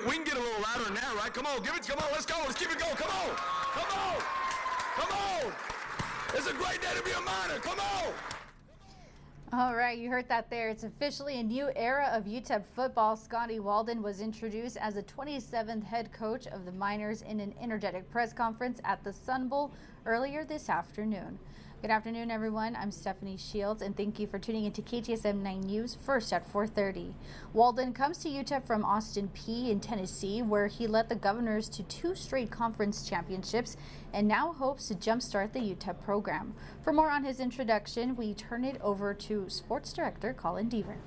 we can get a little louder than that, right? Come on, give it. Come on, let's go. Let's keep it going. Come on. Come on. Come on. It's a great day to be a Miner. Come on. All right, you heard that there. It's officially a new era of UTEP football. Scotty Walden was introduced as the 27th head coach of the Miners in an energetic press conference at the Sun Bowl earlier this afternoon. Good afternoon, everyone. I'm Stephanie Shields, and thank you for tuning into KTSM 9 News, first at 4:30. Walden comes to UTEP from Austin Peay in Tennessee, where he led the Governors to 2 straight conference championships and now hopes to jumpstart the UTEP program. For more on his introduction, we turn it over to Sports Director Colin Deaver.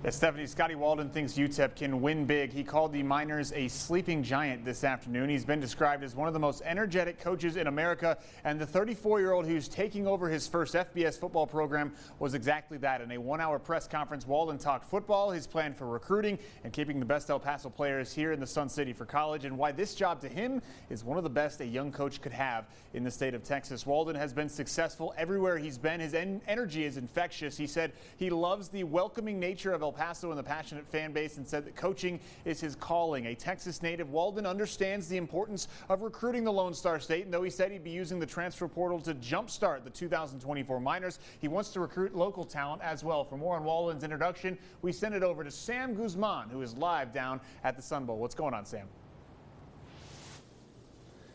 Yes, Stephanie, Scotty Walden thinks UTEP can win big. He called the Miners a sleeping giant this afternoon. He's been described as one of the most energetic coaches in America, and the 34-year-old who's taking over his first FBS football program was exactly that. In a 1-hour press conference, Walden talked football, his plan for recruiting, and keeping the best El Paso players here in the Sun City for college, and why this job to him is one of the best a young coach could have in the state of Texas. Walden has been successful everywhere he's been. His energy is infectious. He said he loves the welcoming nature of El Paso and the passionate fan base, and said that coaching is his calling. A Texas native, Walden understands the importance of recruiting the Lone Star State, and though he said he'd be using the transfer portal to jumpstart the 2024 Miners, he wants to recruit local talent as well. For more on Walden's introduction, we send it over to Sam Guzman, who is live down at the Sun Bowl. What's going on, Sam?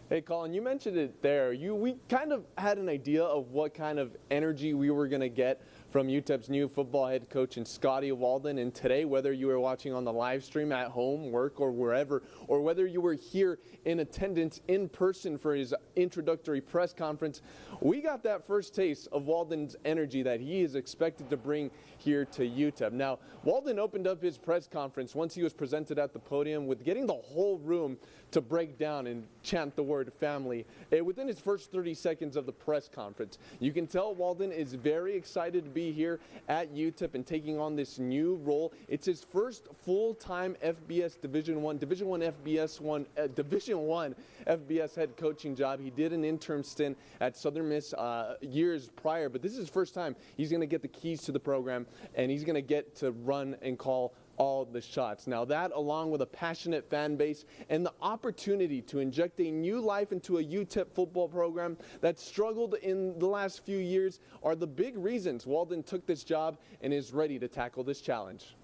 Hey, Colin, you mentioned it there. We kind of had an idea of what kind of energy we were going to get from UTEP's new football head coach in Scotty Walden. And today, whether you were watching on the live stream at home, work, or wherever, or whether you were here in attendance in person for his introductory press conference, we got that first taste of Walden's energy that he is expected to bring here to UTEP. Now, Walden opened up his press conference once he was presented at the podium with getting the whole room to break down and chant the word family within his first 30 seconds of the press conference. You can tell Walden is very excited to be here at UTEP and taking on this new role. It's his first full-time FBS Division One FBS head coaching job. He did an interim stint at Southern Miss years prior, but this is his first time he's going to get the keys to the program, and he's going to get to run and call all the shots. Now that, along with a passionate fan base and the opportunity to inject a new life into a UTEP football program that struggled in the last few years, are the big reasons Walden took this job and is ready to tackle this challenge.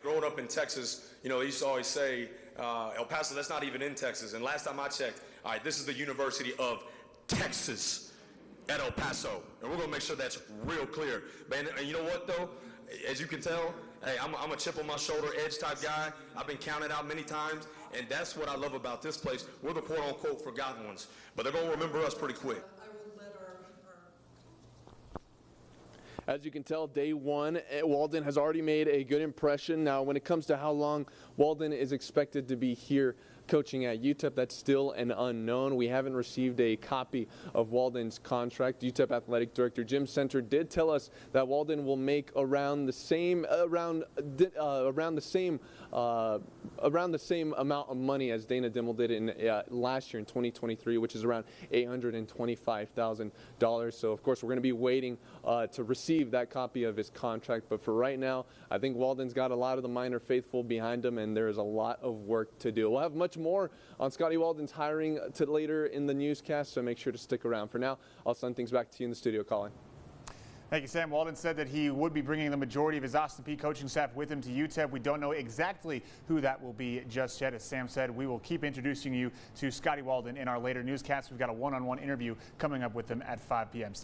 Growing up in Texas, you know, they used to always say, El Paso, that's not even in Texas. And last time I checked, all right, this is the University of Texas at El Paso. And we're going to make sure that's real clear. Man, and you know what, though? As you can tell, hey, I'm a chip on my shoulder edge type guy. I've been counted out many times, and that's what I love about this place. We're the quote-unquote forgotten ones, but they're going to remember us pretty quick. As you can tell, day one, Walden has already made a good impression. Now, when it comes to how long Walden is expected to be here coaching at UTEP, that's still an unknown. We haven't received a copy of Walden's contract. UTEP Athletic Director Jim Center did tell us that Walden will make around the same amount of money as Dana Dimmel did in last year in 2023, which is around $825,000. So, of course, we're going to be waiting to receive that copy of his contract. But for right now, I think Walden's got a lot of the Miner faithful behind him, and there is a lot of work to do. We'll have much more on Scotty Walden's hiring later in the newscast, so make sure to stick around. For now, I'll send things back to you in the studio, Colin. Thank you, Sam. Walden said that he would be bringing the majority of his Austin Peay coaching staff with him to UTEP. We don't know exactly who that will be just yet. As Sam said, we will keep introducing you to Scotty Walden in our later newscasts. We've got a one-on-one interview coming up with him at 5 p.m.